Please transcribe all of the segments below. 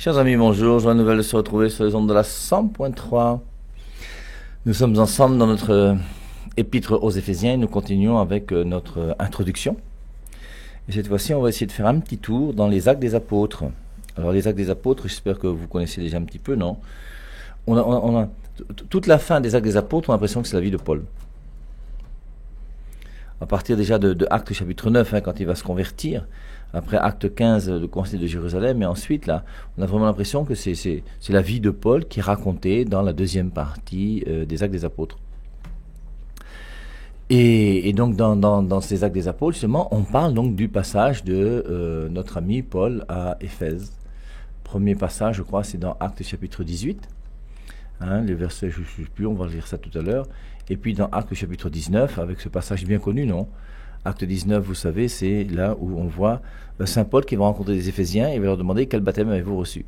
Chers amis, bonjour. Joie nouvelle de se retrouver sur les ondes de la 100.3. Nous sommes ensemble dans notre épître aux Éphésiens et nous continuons avec notre introduction. Et cette fois-ci, on va essayer de faire un petit tour dans les actes des apôtres. Alors, les actes des apôtres, j'espère que vous connaissez déjà un petit peu, non? Toute la fin des actes des apôtres, on a l'impression que c'est la vie de Paul. À partir déjà de Actes chapitre 9, quand il va se convertir, après Acte 15, le concile de Jérusalem, et ensuite, là, on a vraiment l'impression que c'est la vie de Paul qui est racontée dans la deuxième partie des Actes des Apôtres. Et donc, dans ces Actes des Apôtres, justement, on parle donc du passage de notre ami Paul à Éphèse. Premier passage, je crois, c'est dans Actes chapitre 18. Les versets, je ne sais plus, on va lire ça tout à l'heure. Et puis dans Actes chapitre 19, avec ce passage bien connu, non? Acte 19, vous savez, c'est là où on voit Saint Paul qui va rencontrer des Éphésiens et va leur demander quel baptême avez-vous reçu.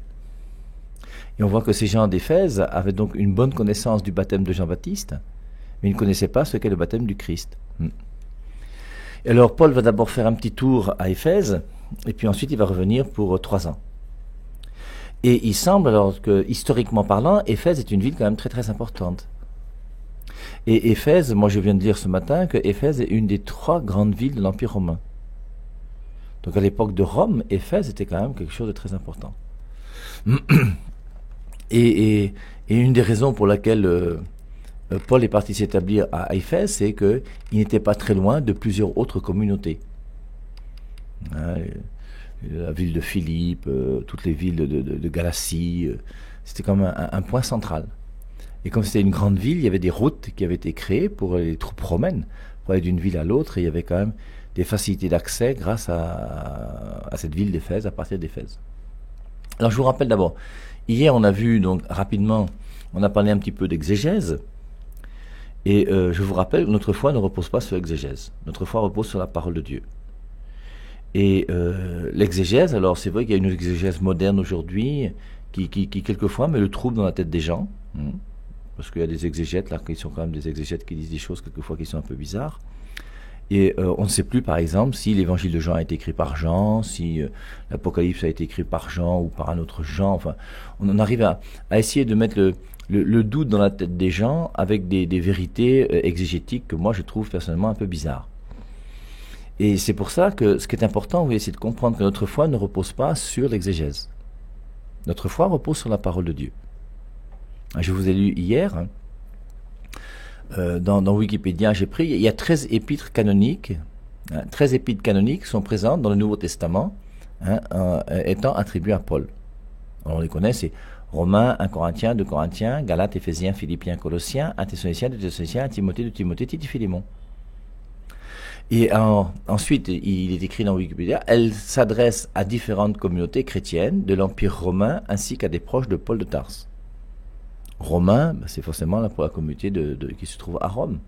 Et on voit que ces gens d'Éphèse avaient donc une bonne connaissance du baptême de Jean-Baptiste, mais ils ne connaissaient pas ce qu'est le baptême du Christ. Et alors Paul va d'abord faire un petit tour à Éphèse, et puis ensuite il va revenir pour 3 ans. Et il semble alors que, historiquement parlant, Éphèse est une ville quand même très très importante. Et Éphèse, moi je viens de dire ce matin que Éphèse est une des 3 grandes villes de l'Empire romain. Donc à l'époque de Rome, Éphèse était quand même quelque chose de très important. Et une des raisons pour laquelle Paul est parti s'établir à Éphèse, c'est qu'il n'était pas très loin de plusieurs autres communautés. La ville de Philippe, toutes les villes de Galatie, c'était comme un point central. Et comme c'était une grande ville, il y avait des routes qui avaient été créées pour les troupes romaines, pour aller d'une ville à l'autre, et il y avait quand même des facilités d'accès grâce à cette ville d'Éphèse, à partir d'Éphèse. Alors je vous rappelle d'abord, hier on a vu donc rapidement, on a parlé un petit peu d'exégèse, et je vous rappelle que notre foi ne repose pas sur l'exégèse, notre foi repose sur la parole de Dieu. Et l'exégèse, alors c'est vrai qu'il y a une exégèse moderne aujourd'hui qui quelquefois met le trouble dans la tête des gens, parce qu'il y a des exégètes là qui sont quand même des exégètes qui disent des choses quelquefois qui sont un peu bizarres. Et on ne sait plus par exemple si l'évangile de Jean a été écrit par Jean, si l'Apocalypse a été écrit par Jean ou par un autre Jean. Enfin, on en arrive à essayer de mettre le doute dans la tête des gens avec des vérités exégétiques que moi je trouve personnellement un peu bizarres. Et c'est pour ça que ce qui est important, vous voyez, c'est de comprendre que notre foi ne repose pas sur l'exégèse. Notre foi repose sur la parole de Dieu. Je vous ai lu hier, dans Wikipédia, j'ai pris, il y a 13 épîtres canoniques. 13 épîtres canoniques sont présentes dans le Nouveau Testament, étant attribuées à Paul. Alors on les connaît, c'est Romains, 1 Corinthiens, 2 Corinthiens, Galates, Éphésiens, Philippiens, Colossiens, 1 Thessaloniciens, 2 Thessaloniciens, 1 Timothée, 2 Timothée, Tite et Philémon. Et ensuite, il est écrit dans Wikipédia, elle s'adresse à différentes communautés chrétiennes de l'Empire romain ainsi qu'à des proches de Paul de Tarse. Romain, c'est forcément là pour la communauté qui se trouve à Rome.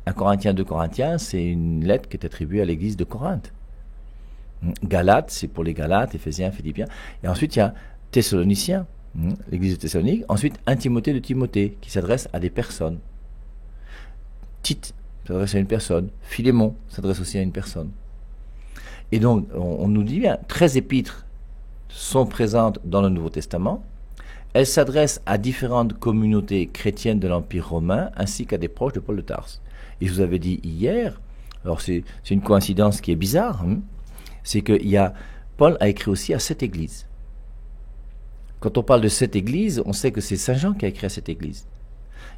1 Corinthiens, 2 Corinthiens, c'est une lettre qui est attribuée à l'église de Corinthe. Galates, c'est pour les Galates, Éphésiens, Philippiens. Et ensuite, il y a Thessaloniciens, l'église de Thessalonique. Ensuite, 1 Timothée de Timothée, qui s'adresse à des personnes. Tite s'adresse à une personne. Philémon s'adresse aussi à une personne. Et donc, on nous dit bien, 13 épîtres sont présentes dans le Nouveau Testament. Elles s'adressent à différentes communautés chrétiennes de l'Empire romain, ainsi qu'à des proches de Paul de Tarse. Et je vous avais dit hier, alors c'est une coïncidence qui est bizarre, c'est que Paul a écrit aussi à 7 églises. Quand on parle de 7 églises, on sait que c'est Saint Jean qui a écrit à cette église.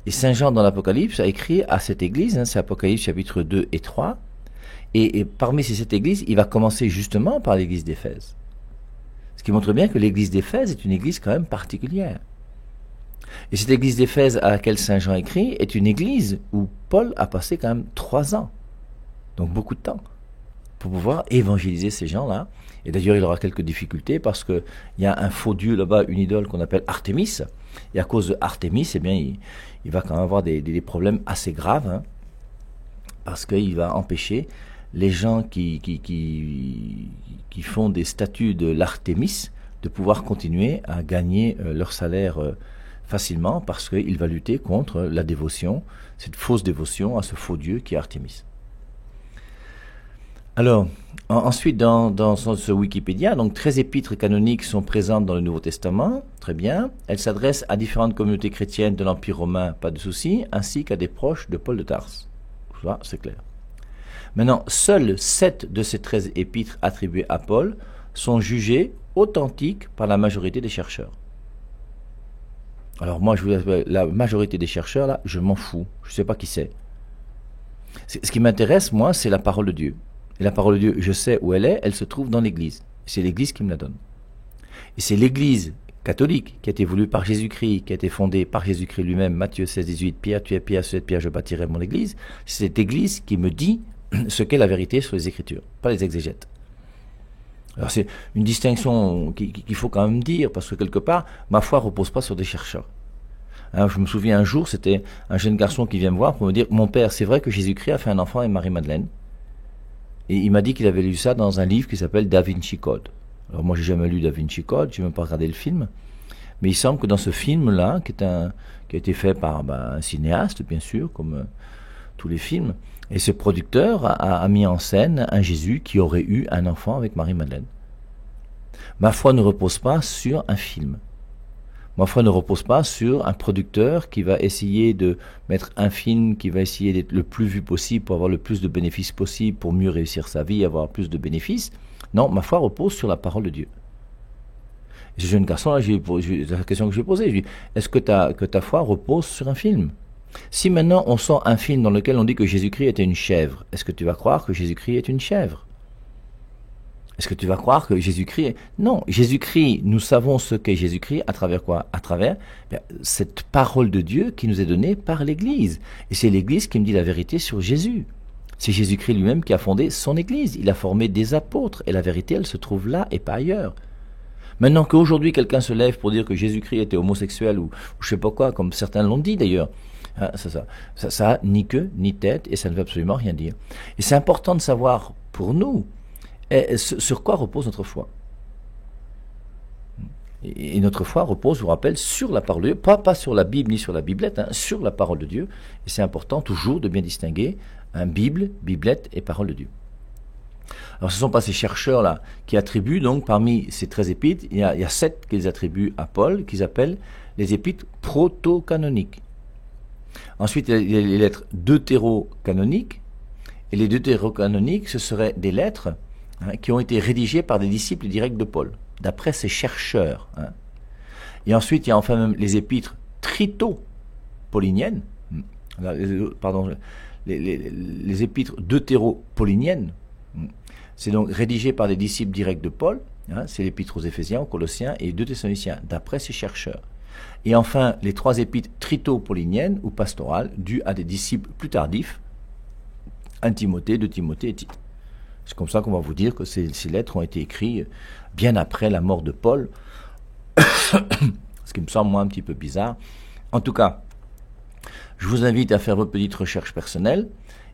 Et Saint Jean dans l'Apocalypse a écrit à cette église, c'est Apocalypse chapitre 2 et 3, et parmi ces 7 églises, il va commencer justement par l'église d'Éphèse. Ce qui montre bien que l'église d'Éphèse est une église quand même particulière. Et cette église d'Éphèse à laquelle Saint Jean écrit est une église où Paul a passé quand même 3 ans, donc beaucoup de temps, pour pouvoir évangéliser ces gens-là. Et d'ailleurs, il aura quelques difficultés parce qu'il y a un faux dieu là-bas, une idole qu'on appelle Artémis. Et à cause de Artémis, eh bien, il va quand même avoir des problèmes assez graves, parce qu'il va empêcher les gens qui font des statues de l'Artémis de pouvoir continuer à gagner leur salaire facilement, parce qu'il va lutter contre la dévotion, cette fausse dévotion à ce faux dieu qui est Artémis. Alors, ensuite, dans ce Wikipédia, donc 13 épîtres canoniques sont présentes dans le Nouveau Testament, très bien. Elles s'adressent à différentes communautés chrétiennes de l'Empire romain, pas de souci, ainsi qu'à des proches de Paul de Tarse. Ça, c'est clair. Maintenant, seuls 7 de ces 13 épîtres attribués à Paul sont jugés authentiques par la majorité des chercheurs. Alors moi, la majorité des chercheurs, là, je m'en fous. Je ne sais pas qui c'est. Ce qui m'intéresse, moi, c'est la parole de Dieu. Et la parole de Dieu, je sais où elle se trouve dans l'Église. C'est l'Église qui me la donne. Et c'est l'Église catholique qui a été voulue par Jésus-Christ, qui a été fondée par Jésus-Christ lui-même, Matthieu 16, 18, Pierre, tu es Pierre, sur cette pierre je bâtirai mon Église. C'est cette Église qui me dit ce qu'est la vérité sur les Écritures, pas les exégètes. Alors c'est une distinction qu'il faut quand même dire, parce que quelque part, ma foi ne repose pas sur des chercheurs. Hein, je me souviens un jour, c'était un jeune garçon qui vient me voir pour me dire « Mon père, c'est vrai que Jésus-Christ a fait un enfant avec Marie-Madeleine ?» Et il m'a dit qu'il avait lu ça dans un livre qui s'appelle Da Vinci Code. Alors moi, j'ai jamais lu Da Vinci Code, j'ai même pas regardé le film. Mais il semble que dans ce film-là, qui a été fait par un cinéaste, bien sûr, comme tous les films, et ce producteur a mis en scène un Jésus qui aurait eu un enfant avec Marie-Madeleine. Ma foi ne repose pas sur un film. Ma foi ne repose pas sur un producteur qui va essayer de mettre un film qui va essayer d'être le plus vu possible pour avoir le plus de bénéfices possible, pour mieux réussir sa vie, avoir plus de bénéfices. Non, ma foi repose sur la parole de Dieu. Et ce jeune garçon, là, la question que je lui ai posée, je lui ai dit, est-ce que ta foi repose sur un film? Si maintenant on sort un film dans lequel on dit que Jésus-Christ était une chèvre, est-ce que tu vas croire que Jésus-Christ est une chèvre? Est-ce que tu vas croire que Jésus-Christ est... Non, Jésus-Christ, nous savons ce qu'est Jésus-Christ à travers quoi? À travers cette parole de Dieu qui nous est donnée par l'Église. Et c'est l'Église qui me dit la vérité sur Jésus. C'est Jésus-Christ lui-même qui a fondé son Église. Il a formé des apôtres. Et la vérité, elle se trouve là et pas ailleurs. Maintenant qu'aujourd'hui, quelqu'un se lève pour dire que Jésus-Christ était homosexuel ou je sais pas quoi, comme certains l'ont dit d'ailleurs, hein, ça a ni queue ni tête et ça ne veut absolument rien dire. Et c'est important de savoir pour nous sur quoi repose notre foi. Et notre foi repose, je vous rappelle, sur la parole de Dieu, pas sur la Bible ni sur la Biblette, hein, sur la parole de Dieu. Et c'est important toujours de bien distinguer Bible, Biblette et parole de Dieu. Alors ce ne sont pas ces chercheurs-là qui attribuent, donc parmi ces 13 épîtres, il y a 7 qu'ils attribuent à Paul, qu'ils appellent les épîtres proto-canoniques. Ensuite, il y a les lettres deutéro-canoniques, et les deutéro-canoniques, ce seraient des lettres qui ont été rédigées par des disciples directs de Paul, d'après ces chercheurs. Hein. Et ensuite, il y a enfin même les épîtres trito-pauliniennes, les épîtres deutéro-pauliniennes. C'est donc rédigé par des disciples directs de Paul, hein, c'est l'épître aux Éphésiens, aux Colossiens et aux 2 Thessaloniciens, d'après ces chercheurs. Et enfin, les 3 épîtres trito-pauliniennes ou pastorales, dues à des disciples plus tardifs, 1 Timothée, 2 Timothée et Tite. C'est comme ça qu'on va vous dire que ces lettres ont été écrites bien après la mort de Paul, ce qui me semble moi un petit peu bizarre. En tout cas, je vous invite à faire votre petite recherche personnelle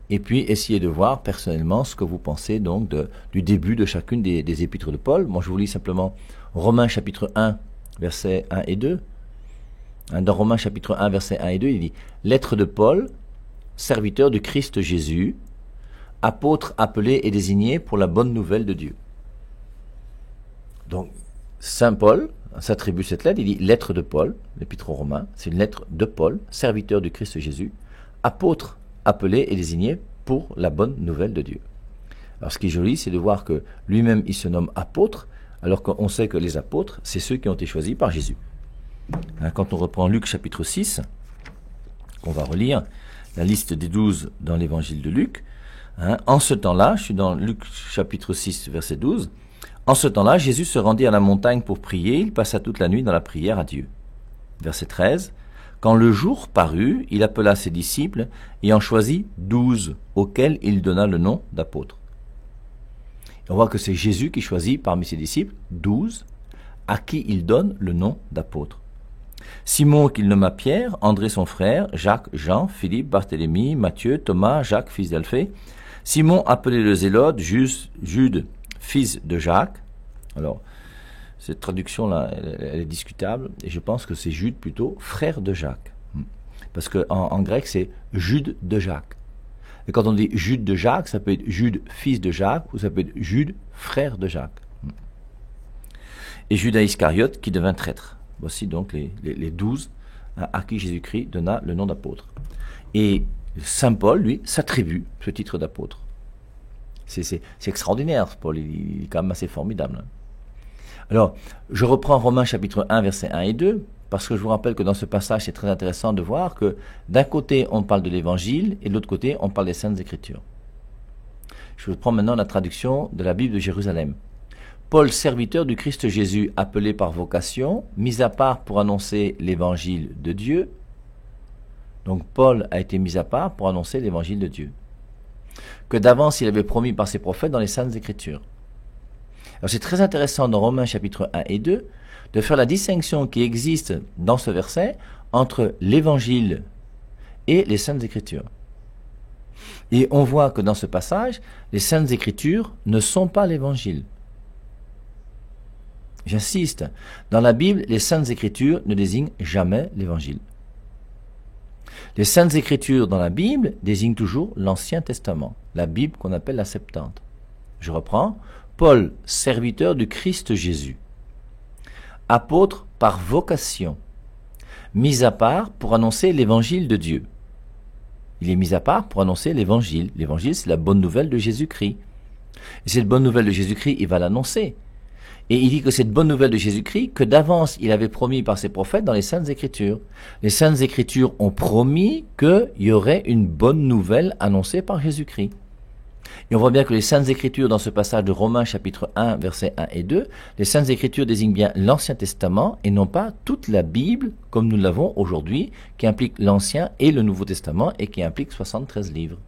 et puis essayer de voir personnellement ce que vous pensez donc du début de chacune des épîtres de Paul. Moi, je vous lis simplement Romains chapitre 1, versets 1 et 2. Dans Romains chapitre 1, versets 1 et 2, il dit « Lettre de Paul, serviteur du Christ Jésus, apôtre appelé et désigné pour la bonne nouvelle de Dieu. » Donc, Saint Paul s'attribue cette lettre, il dit « Lettre de Paul », l'épître aux Romains, c'est une lettre de Paul, serviteur du Christ Jésus, apôtre appelé et désigné pour la bonne nouvelle de Dieu. Alors ce qui est joli, c'est de voir que lui-même, il se nomme apôtre, alors qu'on sait que les apôtres, c'est ceux qui ont été choisis par Jésus. Quand on reprend Luc chapitre 6, qu'on va relire, la liste des 12 dans l'évangile de Luc, en ce temps-là, je suis dans Luc chapitre 6, verset 12, en ce temps-là, Jésus se rendit à la montagne pour prier, il passa toute la nuit dans la prière à Dieu. Verset 13, quand le jour parut, il appela ses disciples et en choisit 12, auxquels il donna le nom d'apôtres. On voit que c'est Jésus qui choisit parmi ses disciples 12, à qui il donne le nom d'apôtres. Simon qu'il nomma Pierre, André son frère, Jacques, Jean, Philippe, Barthélemy, Matthieu, Thomas, Jacques, fils d'Alphée, Simon appelé le Zélote, Jude, fils de Jacques. Alors, cette traduction-là, elle est discutable, et je pense que c'est Jude plutôt, frère de Jacques. Parce qu'en grec, c'est Jude de Jacques. Et quand on dit Jude de Jacques, ça peut être Jude, fils de Jacques, ou ça peut être Jude, frère de Jacques. Et Judas Iscariote qui devint traître. Voici donc les 12 à qui Jésus-Christ donna le nom d'apôtre. Et Saint Paul, lui, s'attribue ce titre d'apôtre. C'est extraordinaire, Paul, il est quand même assez formidable. Alors, je reprends Romains chapitre 1, versets 1 et 2, parce que je vous rappelle que dans ce passage, c'est très intéressant de voir que d'un côté, on parle de l'évangile, et de l'autre côté, on parle des Saintes Écritures. Je prends maintenant la traduction de la Bible de Jérusalem. Paul, serviteur du Christ Jésus, appelé par vocation, mis à part pour annoncer l'évangile de Dieu. Donc Paul a été mis à part pour annoncer l'évangile de Dieu, que d'avance il avait promis par ses prophètes dans les Saintes Écritures. Alors c'est très intéressant dans Romains chapitre 1 et 2 de faire la distinction qui existe dans ce verset entre l'évangile et les Saintes Écritures. Et on voit que dans ce passage, les Saintes Écritures ne sont pas l'évangile. J'insiste, dans la Bible, les Saintes Écritures ne désignent jamais l'Évangile. Les Saintes Écritures dans la Bible désignent toujours l'Ancien Testament, la Bible qu'on appelle la Septante. Je reprends, Paul, serviteur du Christ Jésus, apôtre par vocation, mis à part pour annoncer l'Évangile de Dieu. Il est mis à part pour annoncer l'Évangile. L'Évangile, c'est la bonne nouvelle de Jésus-Christ. Et cette bonne nouvelle de Jésus-Christ, il va l'annoncer. Et il dit que cette bonne nouvelle de Jésus-Christ, que d'avance il avait promis par ses prophètes dans les Saintes Écritures. Les Saintes Écritures ont promis qu'il y aurait une bonne nouvelle annoncée par Jésus-Christ. Et on voit bien que les Saintes Écritures, dans ce passage de Romains chapitre 1, versets 1 et 2, les Saintes Écritures désignent bien l'Ancien Testament et non pas toute la Bible, comme nous l'avons aujourd'hui, qui implique l'Ancien et le Nouveau Testament et qui implique 73 livres.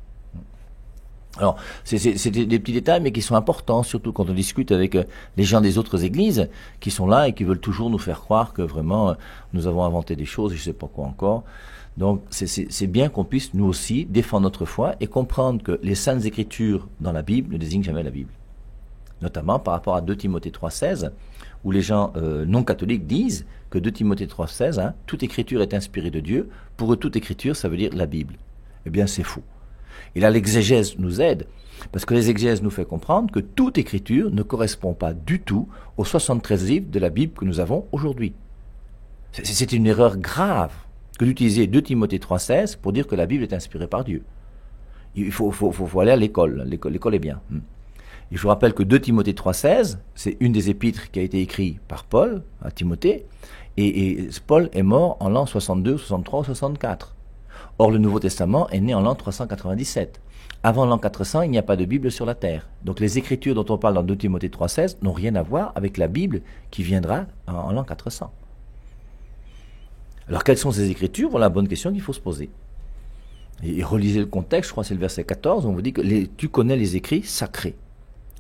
Alors, c'est des petits détails, mais qui sont importants, surtout quand on discute avec les gens des autres églises, qui sont là et qui veulent toujours nous faire croire que vraiment, nous avons inventé des choses, et je ne sais pas quoi encore. Donc, c'est bien qu'on puisse, nous aussi, défendre notre foi et comprendre que les Saintes Écritures dans la Bible ne désignent jamais la Bible. Notamment par rapport à 2 Timothée 3,16, où les gens non catholiques disent que 2 Timothée 3,16, toute écriture est inspirée de Dieu. Pour eux, toute écriture, ça veut dire la Bible. Eh bien, c'est faux. Et là, l'exégèse nous aide, parce que l'exégèse nous fait comprendre que toute écriture ne correspond pas du tout aux 73 livres de la Bible que nous avons aujourd'hui. C'est une erreur grave que d'utiliser 2 Timothée 3,16 pour dire que la Bible est inspirée par Dieu. Il faut aller à l'école. L'école est bien. Et je vous rappelle que 2 Timothée 3,16, c'est une des épîtres qui a été écrite par Paul à Timothée, et Paul est mort en l'an 62, 63 ou 64. Or, le Nouveau Testament est né en l'an 397. Avant l'an 400, il n'y a pas de Bible sur la terre. Donc les écritures dont on parle dans 2 Timothée 3,16 n'ont rien à voir avec la Bible qui viendra en l'an 400. Alors quelles sont ces écritures? Voilà la bonne question qu'il faut se poser. Et relisez le contexte, je crois que c'est le verset 14, on vous dit que tu connais les écrits sacrés.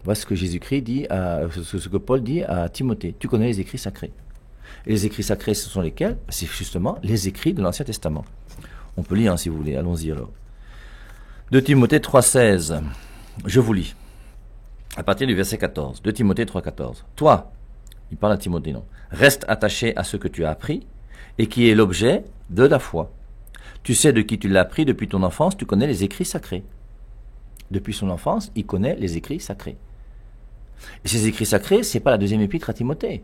Voilà ce que Jésus-Christ dit, ce que Paul dit à Timothée. Tu connais les écrits sacrés. Et les écrits sacrés, ce sont lesquels? C'est justement les écrits de l'Ancien Testament. On peut lire si vous voulez, allons-y alors. 2 Timothée 3,16, je vous lis, à partir du verset 14, 2 Timothée 3,14. Toi, il parle à Timothée, non, reste attaché à ce que tu as appris et qui est l'objet de la foi. Tu sais de qui tu l'as appris depuis ton enfance, tu connais les écrits sacrés. Depuis son enfance, il connaît les écrits sacrés. Et ces écrits sacrés, c'est pas la deuxième épître à Timothée,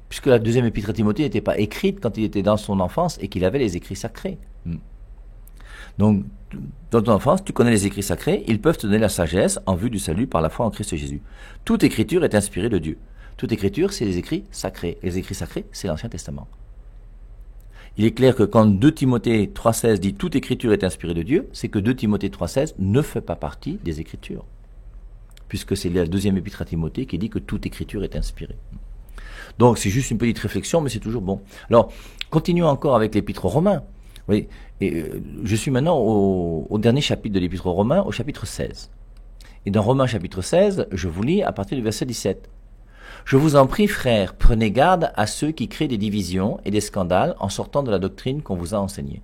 puisque la deuxième épître à Timothée n'était pas écrite quand il était dans son enfance et qu'il avait les écrits sacrés. Donc, dans ton enfance, tu connais les écrits sacrés, ils peuvent te donner la sagesse en vue du salut par la foi en Christ Jésus. Toute écriture est inspirée de Dieu. Toute écriture, c'est les écrits sacrés. Les écrits sacrés, c'est l'Ancien Testament. Il est clair que quand 2 Timothée 3,16 dit « toute écriture est inspirée de Dieu », c'est que 2 Timothée 3,16 ne fait pas partie des Écritures, puisque c'est la deuxième épître à Timothée qui dit que toute écriture est inspirée. Donc c'est juste une petite réflexion, mais c'est toujours bon. Alors, continuons encore avec l'épître aux Romains. Oui, et je suis maintenant au dernier chapitre de l'épître aux Romains, au chapitre 16. Et dans Romains chapitre 16, je vous lis à partir du verset 17. « Je vous en prie, frères, prenez garde à ceux qui créent des divisions et des scandales en sortant de la doctrine qu'on vous a enseignée. »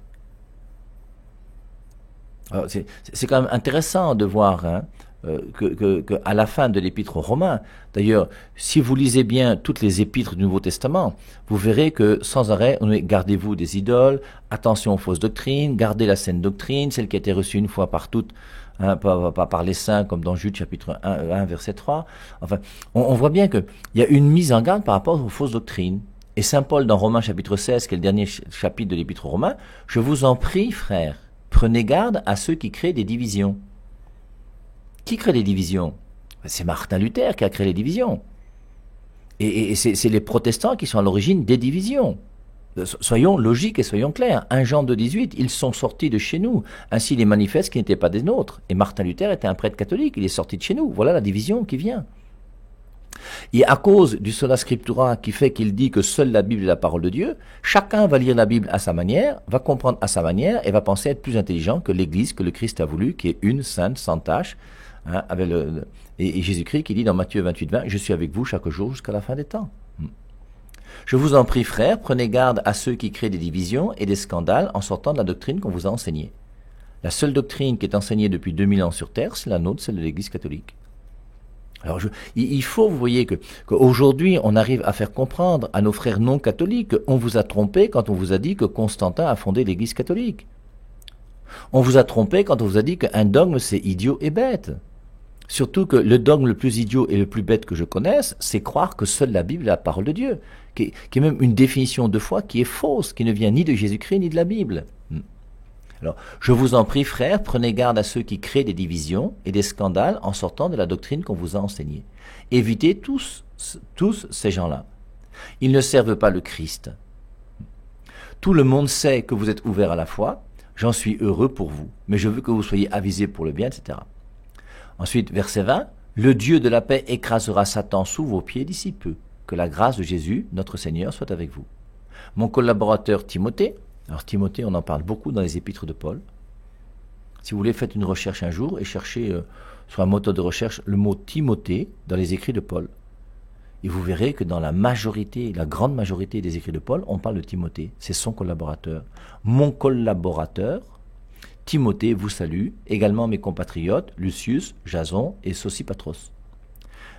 C'est quand même intéressant de voir à la fin de l'épître aux Romains. D'ailleurs, si vous lisez bien toutes les épîtres du Nouveau Testament, vous verrez que sans arrêt, on est gardez-vous des idoles, attention aux fausses doctrines, gardez la saine doctrine, celle qui a été reçue une fois par toutes, hein, pas par les saints, comme dans Jude chapitre 1 verset 3. Enfin, on voit bien qu'il y a une mise en garde par rapport aux fausses doctrines. Et saint Paul, dans Romains chapitre 16, qui est le dernier chapitre de l'épître aux Romains, je vous en prie, frères, prenez garde à ceux qui créent des divisions. Qui crée les divisions? C'est Martin Luther qui a créé les divisions. Et c'est les protestants qui sont à l'origine des divisions. Soyons logiques et soyons clairs. 1 Jean 2,18, ils sont sortis de chez nous. Ainsi les manifestes qui n'étaient pas des nôtres. Et Martin Luther était un prêtre catholique, il est sorti de chez nous. Voilà la division qui vient. Et à cause du sola scriptura qui fait qu'il dit que seule la Bible est la parole de Dieu, chacun va lire la Bible à sa manière, va comprendre à sa manière et va penser être plus intelligent que l'Église, que le Christ a voulu, qui est une, sainte, sans tache. Hein, et Jésus-Christ qui dit dans Matthieu 28,20, je suis avec vous chaque jour jusqu'à la fin des temps. Je vous en prie, frères, prenez garde à ceux qui créent des divisions et des scandales en sortant de la doctrine qu'on vous a enseignée. La seule doctrine qui est enseignée depuis 2000 ans sur terre, c'est la nôtre, celle de l'Église catholique. Alors il faut, vous voyez, qu'aujourd'hui on arrive à faire comprendre à nos frères non catholiques qu'on vous a trompé quand on vous a dit que Constantin a fondé l'Église catholique. On vous a trompé quand on vous a dit qu'un dogme c'est idiot et bête. Surtout que le dogme le plus idiot et le plus bête que je connaisse, c'est croire que seule la Bible est la parole de Dieu, qui est même une définition de foi qui est fausse, qui ne vient ni de Jésus-Christ ni de la Bible. Alors, je vous en prie, frères, prenez garde à ceux qui créent des divisions et des scandales en sortant de la doctrine qu'on vous a enseignée. Évitez tous ces gens-là. Ils ne servent pas le Christ. Tout le monde sait que vous êtes ouverts à la foi. J'en suis heureux pour vous, mais je veux que vous soyez avisés pour le bien, etc. Ensuite, verset 20, « Le Dieu de la paix écrasera Satan sous vos pieds d'ici peu. Que la grâce de Jésus, notre Seigneur, soit avec vous. » Mon collaborateur Timothée, alors Timothée, on en parle beaucoup dans les épîtres de Paul. Si vous voulez, faites une recherche un jour et cherchez sur un moteur de recherche le mot Timothée dans les écrits de Paul. Et vous verrez que dans la grande majorité des écrits de Paul, on parle de Timothée. C'est son collaborateur. Mon collaborateur, Timothée, vous salue, également mes compatriotes, Lucius, Jason et Sosipatros.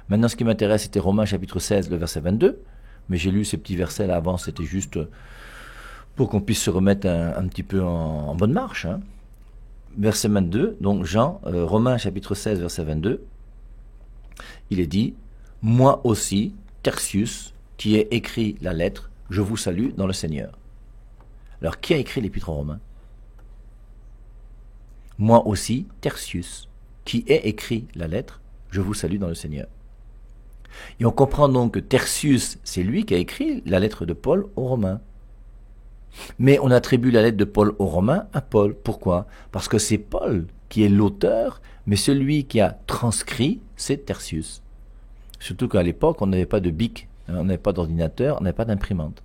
Maintenant, ce qui m'intéresse, c'était Romains chapitre 16, le verset 22. Mais j'ai lu ces petits versets-là avant, c'était juste pour qu'on puisse se remettre un petit peu en bonne marche. Hein. Verset 22, donc Romains chapitre 16, verset 22, il est dit, « Moi aussi, Tertius, qui ai écrit la lettre, je vous salue dans le Seigneur. » Alors, qui a écrit l'épître aux Romains? Moi aussi, Tertius, qui ai écrit la lettre, je vous salue dans le Seigneur. Et on comprend donc que Tertius, c'est lui qui a écrit la lettre de Paul aux Romains. Mais on attribue la lettre de Paul aux Romains à Paul. Pourquoi? Parce que c'est Paul qui est l'auteur, mais celui qui a transcrit, c'est Tertius. Surtout qu'à l'époque, on n'avait pas de bic, on n'avait pas d'ordinateur, on n'avait pas d'imprimante.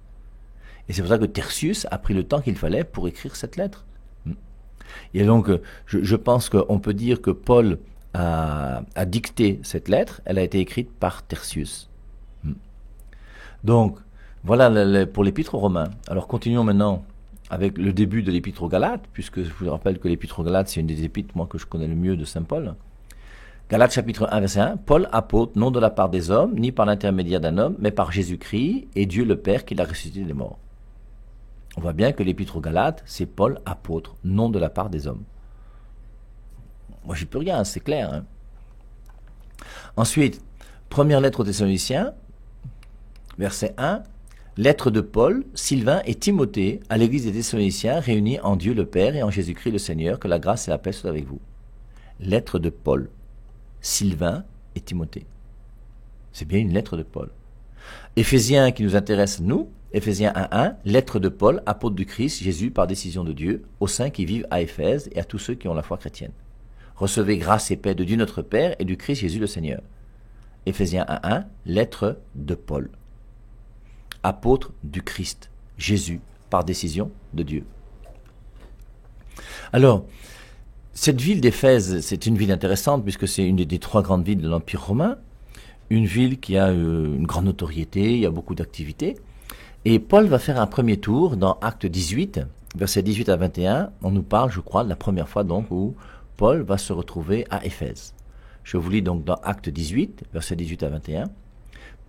Et c'est pour ça que Tertius a pris le temps qu'il fallait pour écrire cette lettre. Et donc, je pense qu'on peut dire que Paul a dicté cette lettre, elle a été écrite par Tertius. Donc, voilà pour l'épître aux Romains. Alors, continuons maintenant avec le début de l'épître aux Galates, puisque je vous rappelle que l'épître aux Galates, c'est une des épîtres, moi, que je connais le mieux de saint Paul. Galates chapitre 1, verset 1, Paul, apôtre, non de la part des hommes, ni par l'intermédiaire d'un homme, mais par Jésus-Christ et Dieu le Père qui l'a ressuscité des morts. On voit bien que l'épître aux Galates, c'est Paul, apôtre, non de la part des hommes. Moi, j'y peux rien, c'est clair. Hein. Ensuite, première lettre aux Thessaloniciens, verset 1, lettre de Paul, Sylvain et Timothée à l'église des Thessaloniciens réunis en Dieu le Père et en Jésus-Christ le Seigneur, que la grâce et la paix soient avec vous. Lettre de Paul, Sylvain et Timothée. C'est bien une lettre de Paul. Éphésiens qui nous intéresse, nous, Éphésiens 1.1, lettre de Paul, apôtre du Christ, Jésus par décision de Dieu, aux saints qui vivent à Éphèse et à tous ceux qui ont la foi chrétienne. Recevez grâce et paix de Dieu notre Père et du Christ Jésus le Seigneur. Éphésiens 1.1, lettre de Paul, apôtre du Christ, Jésus, par décision de Dieu. Alors, cette ville d'Éphèse, c'est une ville intéressante puisque c'est une des trois grandes villes de l'Empire romain, une ville qui a une grande notoriété, il y a beaucoup d'activités. Et Paul va faire un premier tour dans Acte 18, versets 18 à 21. On nous parle, je crois, de la première fois donc où Paul va se retrouver à Éphèse. Je vous lis donc dans Actes 18, versets 18 à 21.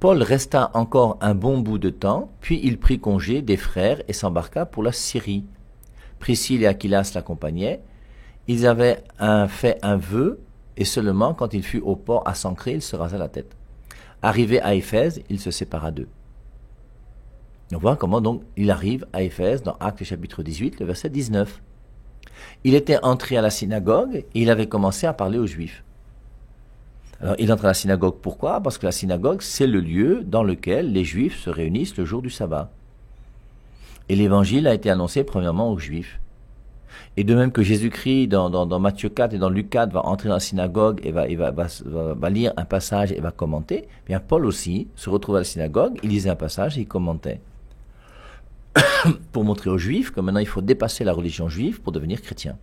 Paul resta encore un bon bout de temps, puis il prit congé des frères et s'embarqua pour la Syrie. Priscille et Aquilas l'accompagnaient. Ils avaient fait un vœu, et seulement quand il fut au port à s'ancrer, il se rasa la tête. Arrivé à Éphèse, il se sépara d'eux. On voit comment donc il arrive à Éphèse dans Actes chapitre 18, le verset 19. Il était entré à la synagogue et il avait commencé à parler aux Juifs. Alors il entre à la synagogue, pourquoi? Parce que la synagogue, c'est le lieu dans lequel les Juifs se réunissent le jour du sabbat. Et l'évangile a été annoncé premièrement aux Juifs. Et de même que Jésus-Christ, dans Matthieu 4 et dans Luc 4, va entrer dans la synagogue et va lire un passage et va commenter, bien Paul aussi se retrouve à la synagogue, il lisait un passage et il commentait. Pour montrer aux Juifs que maintenant il faut dépasser la religion juive pour devenir chrétien.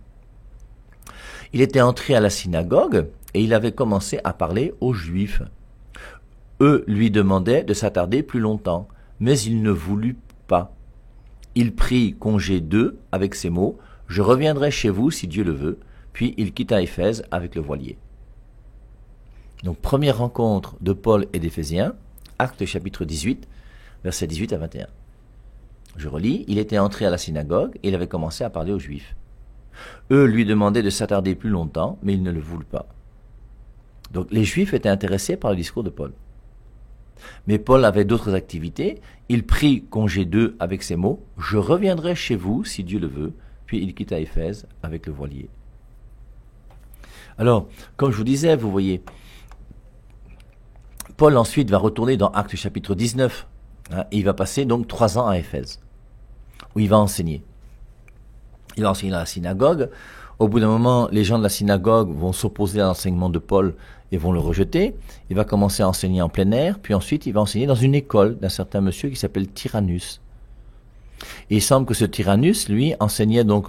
Il était entré à la synagogue et il avait commencé à parler aux Juifs. Eux lui demandaient de s'attarder plus longtemps, mais il ne voulut pas. Il prit congé d'eux avec ces mots: « Je reviendrai chez vous si Dieu le veut », puis il quitta Éphèse avec le voilier. Donc première rencontre de Paul et d'Éphésiens, Actes chapitre 18, versets 18 à 21. Je relis, il était entré à la synagogue et il avait commencé à parler aux Juifs. Eux lui demandaient de s'attarder plus longtemps, mais ils ne le voulaient pas. Donc les Juifs étaient intéressés par le discours de Paul. Mais Paul avait d'autres activités. Il prit congé d'eux avec ces mots: « Je reviendrai chez vous si Dieu le veut », puis il quitta Éphèse avec le voilier. Alors, comme je vous disais, vous voyez, Paul ensuite va retourner dans Actes chapitre 19. Et il va passer donc 3 ans à Éphèse, où il va enseigner. Il va enseigner dans la synagogue. Au bout d'un moment, les gens de la synagogue vont s'opposer à l'enseignement de Paul et vont le rejeter. Il va commencer à enseigner en plein air, puis ensuite il va enseigner dans une école d'un certain monsieur qui s'appelle Tyrannus. Et il semble que ce Tyrannus, lui, enseignait donc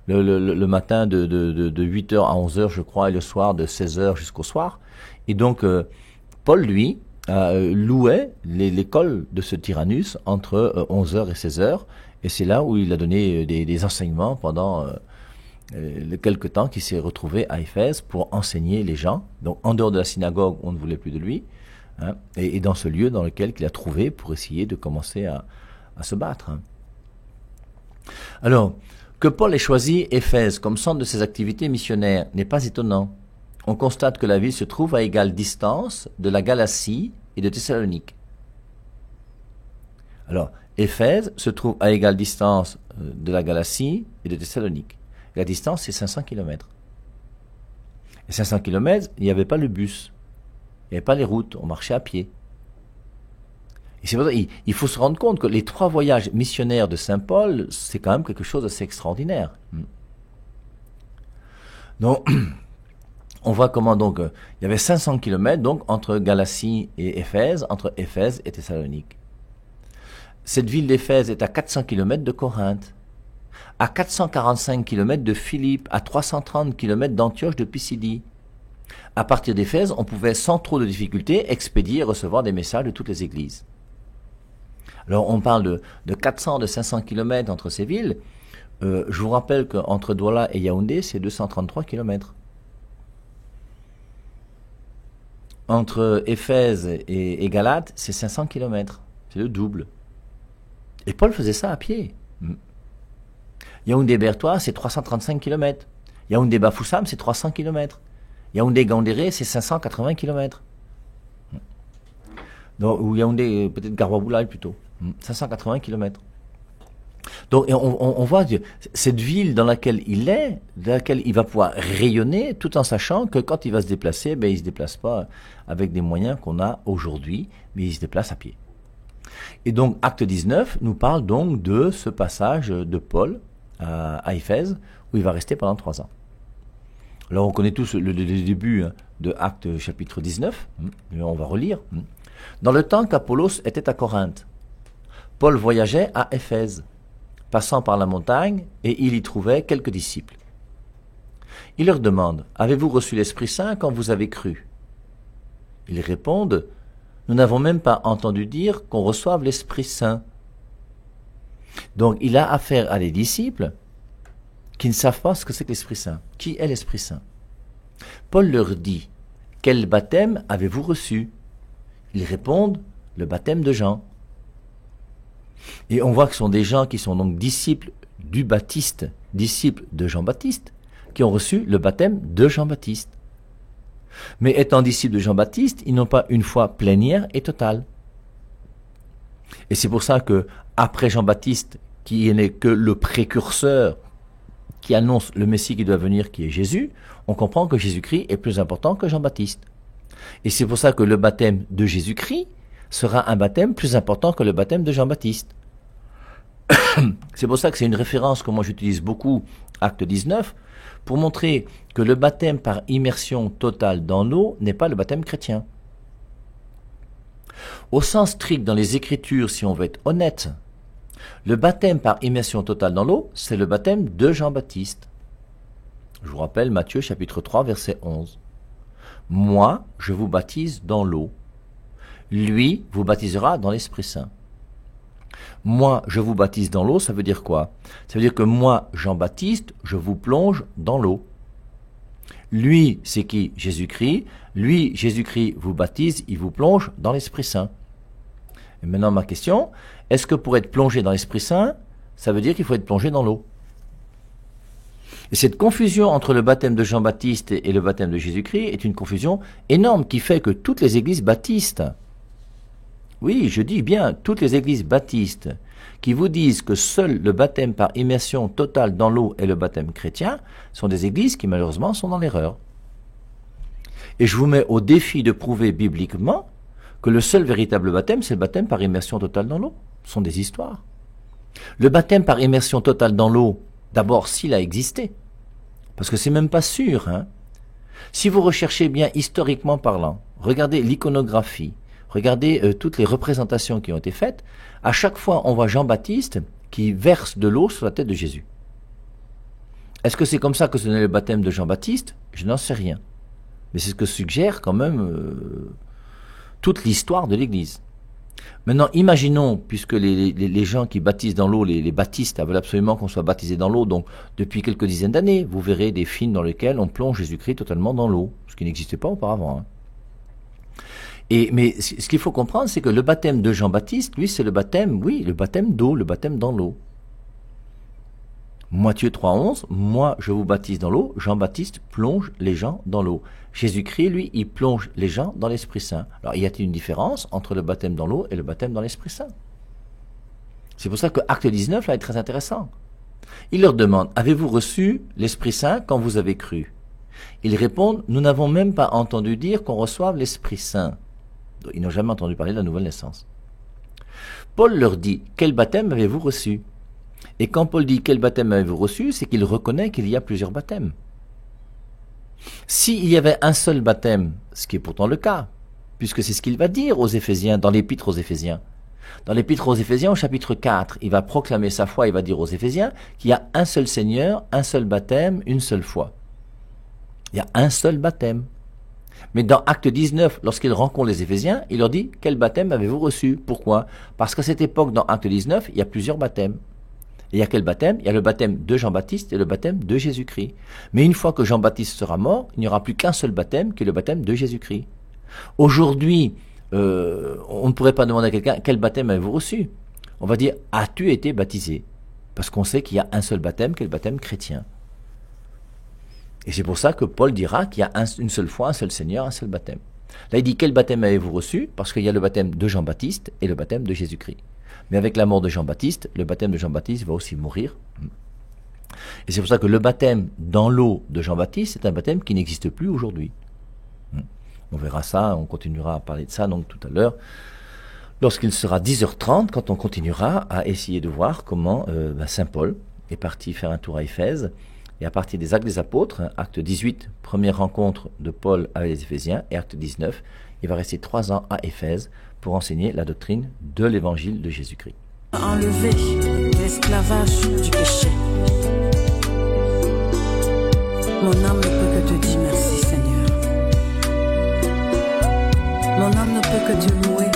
le matin de 8h à 11h, je crois, et le soir de 16h jusqu'au soir. Et donc, Paul, lui, louait l'école de ce Tyrannus entre 11h et 16h, et c'est là où il a donné des enseignements pendant quelque temps qu'il s'est retrouvé à Éphèse pour enseigner les gens. Donc en dehors de la synagogue, on ne voulait plus de lui, hein, et dans ce lieu dans lequel il a trouvé pour essayer de commencer à se battre. Hein. Alors, que Paul ait choisi Éphèse comme centre de ses activités missionnaires n'est pas étonnant. On constate que la ville se trouve à égale distance de la Galatie et de Thessalonique. Alors, Éphèse se trouve à égale distance de la Galatie et de Thessalonique. La distance, c'est 500 km. Et 500 km, il n'y avait pas le bus, il n'y avait pas les routes, on marchait à pied. Et c'est pour ça qu'il faut se rendre compte que les 3 voyages missionnaires de Saint Paul, c'est quand même quelque chose d'assez extraordinaire. Donc, on voit comment donc il y avait 500 km donc entre Galatie et Éphèse, entre Éphèse et Thessalonique. Cette ville d'Éphèse est à 400 km de Corinthe, à 445 km de Philippe, à 330 km d'Antioche de Pisidie. À partir d'Éphèse, on pouvait sans trop de difficultés expédier et recevoir des messages de toutes les églises. Alors on parle de 400, de 500 km entre ces villes. Je vous rappelle qu'entre Douala et Yaoundé, c'est 233 km. Entre Éphèse et Galate, c'est 500 km. C'est le double. Et Paul faisait ça à pied. Yaoundé-Bertois, c'est 335 km. Yaoundé-Bafoussam, c'est 300 km. Yaoundé-Gandéré, c'est 580 km. Donc, ou Yaoundé, peut-être Garwaboulaye plutôt. 580 km. Donc on voit cette ville dans laquelle il est, dans laquelle il va pouvoir rayonner, tout en sachant que quand il va se déplacer, il ne se déplace pas avec des moyens qu'on a aujourd'hui, mais il se déplace à pied. Et donc Acte 19 nous parle donc de ce passage de Paul à Éphèse, où il va rester pendant 3 ans. Alors on connaît tous le début de Acte chapitre 19, mais on va relire. Dans le temps qu'Apollos était à Corinthe, Paul voyageait à Éphèse, passant par la montagne, et il y trouvait quelques disciples. Il leur demande: « Avez-vous reçu l'Esprit Saint quand vous avez cru ?» Ils répondent: « Nous n'avons même pas entendu dire qu'on reçoive l'Esprit Saint. » Donc il a affaire à des disciples qui ne savent pas ce que c'est que l'Esprit Saint. Qui est l'Esprit Saint? Paul leur dit: quel baptême avez-vous reçu? Ils répondent, le baptême de Jean. Et on voit que ce sont des gens qui sont donc disciples du Baptiste, disciples de Jean-Baptiste, qui ont reçu le baptême de Jean-Baptiste. Mais étant disciples de Jean-Baptiste, ils n'ont pas une foi plénière et totale. Et c'est pour ça que, après Jean-Baptiste, qui n'est que le précurseur, qui annonce le Messie qui doit venir, qui est Jésus, on comprend que Jésus-Christ est plus important que Jean-Baptiste. Et c'est pour ça que le baptême de Jésus-Christ sera un baptême plus important que le baptême de Jean-Baptiste. C'est pour ça que c'est une référence que moi j'utilise beaucoup, Acte 19, pour montrer que le baptême par immersion totale dans l'eau n'est pas le baptême chrétien. Au sens strict dans les Écritures, si on veut être honnête, le baptême par immersion totale dans l'eau, c'est le baptême de Jean-Baptiste. Je vous rappelle Matthieu chapitre 3, verset 11. Moi, je vous baptise dans l'eau. Lui vous baptisera dans l'Esprit Saint. Moi, je vous baptise dans l'eau, ça veut dire quoi? Ça veut dire que moi, Jean-Baptiste, je vous plonge dans l'eau. Lui, c'est qui? Jésus-Christ. Lui, Jésus-Christ, vous baptise, il vous plonge dans l'Esprit Saint. Et maintenant, ma question, est-ce que pour être plongé dans l'Esprit Saint, ça veut dire qu'il faut être plongé dans l'eau? Et cette confusion entre le baptême de Jean-Baptiste et le baptême de Jésus-Christ est une confusion énorme qui fait que toutes les églises baptistes, oui, je dis bien toutes les églises baptistes, qui vous disent que seul le baptême par immersion totale dans l'eau est le baptême chrétien, sont des églises qui malheureusement sont dans l'erreur. Et je vous mets au défi de prouver bibliquement que le seul véritable baptême, c'est le baptême par immersion totale dans l'eau. Ce sont des histoires. Le baptême par immersion totale dans l'eau, d'abord s'il a existé, parce que c'est même pas sûr, hein. Si vous recherchez bien historiquement parlant, regardez l'iconographie, regardez toutes les représentations qui ont été faites, à chaque fois on voit Jean-Baptiste qui verse de l'eau sur la tête de Jésus. Est-ce que c'est comme ça que ce n'est le baptême de Jean-Baptiste? Je n'en sais rien. Mais c'est ce que suggère quand même toute l'histoire de l'Église. Maintenant, imaginons, puisque les gens qui baptisent dans l'eau, les baptistes veulent absolument qu'on soit baptisé dans l'eau, donc depuis quelques dizaines d'années, vous verrez des films dans lesquels on plonge Jésus-Christ totalement dans l'eau, ce qui n'existait pas auparavant. Hein. Mais ce qu'il faut comprendre, c'est que le baptême de Jean-Baptiste, lui, c'est le baptême, oui, le baptême d'eau, le baptême dans l'eau. Matthieu 3,11, moi je vous baptise dans l'eau, Jean-Baptiste plonge les gens dans l'eau. Jésus-Christ, lui, il plonge les gens dans l'Esprit Saint. Alors, y a-t-il une différence entre le baptême dans l'eau et le baptême dans l'Esprit Saint? C'est pour ça que Acte 19, là, est très intéressant. Il leur demande, avez-vous reçu l'Esprit Saint quand vous avez cru? Ils répondent, nous n'avons même pas entendu dire qu'on reçoive l'Esprit Saint. Ils n'ont jamais entendu parler de la nouvelle naissance. Paul leur dit, quel baptême avez-vous reçu? Et quand Paul dit quel baptême avez-vous reçu, c'est qu'il reconnaît qu'il y a plusieurs baptêmes. S'il y avait un seul baptême, ce qui est pourtant le cas, puisque c'est ce qu'il va dire aux Éphésiens, dans l'épître aux Éphésiens. Dans l'épître aux Éphésiens, au chapitre 4, il va proclamer sa foi, il va dire aux Éphésiens qu'il y a un seul Seigneur, un seul baptême, une seule foi. Il y a un seul baptême. Mais dans Acte 19, lorsqu'il rencontre les Éphésiens, il leur dit, quel baptême avez-vous reçu? Pourquoi? Parce qu'à cette époque, dans Acte 19, il y a plusieurs baptêmes. Et il y a quel baptême? Il y a le baptême de Jean-Baptiste et le baptême de Jésus-Christ. Mais une fois que Jean-Baptiste sera mort, il n'y aura plus qu'un seul baptême, qui est le baptême de Jésus-Christ. Aujourd'hui, on ne pourrait pas demander à quelqu'un, quel baptême avez-vous reçu? On va dire, as-tu été baptisé? Parce qu'on sait qu'il y a un seul baptême, qui est le baptême chrétien. Et c'est pour ça que Paul dira qu'il y a une seule foi, un seul Seigneur, un seul baptême. Là, il dit, quel baptême avez-vous reçu? Parce qu'il y a le baptême de Jean-Baptiste et le baptême de Jésus-Christ. Mais avec la mort de Jean-Baptiste, le baptême de Jean-Baptiste va aussi mourir. Et c'est pour ça que le baptême dans l'eau de Jean-Baptiste, c'est un baptême qui n'existe plus aujourd'hui. On verra ça, on continuera à parler de ça donc tout à l'heure, lorsqu'il sera 10h30, quand on continuera à essayer de voir comment Saint Paul est parti faire un tour à Éphèse, et à partir des Actes des Apôtres, acte 18, première rencontre de Paul avec les Éphésiens, et acte 19, il va rester 3 ans à Éphèse pour enseigner la doctrine de l'évangile de Jésus-Christ. Enlever l'esclavage du péché. Mon âme ne peut que te dire merci, Seigneur. Mon âme ne peut que te louer.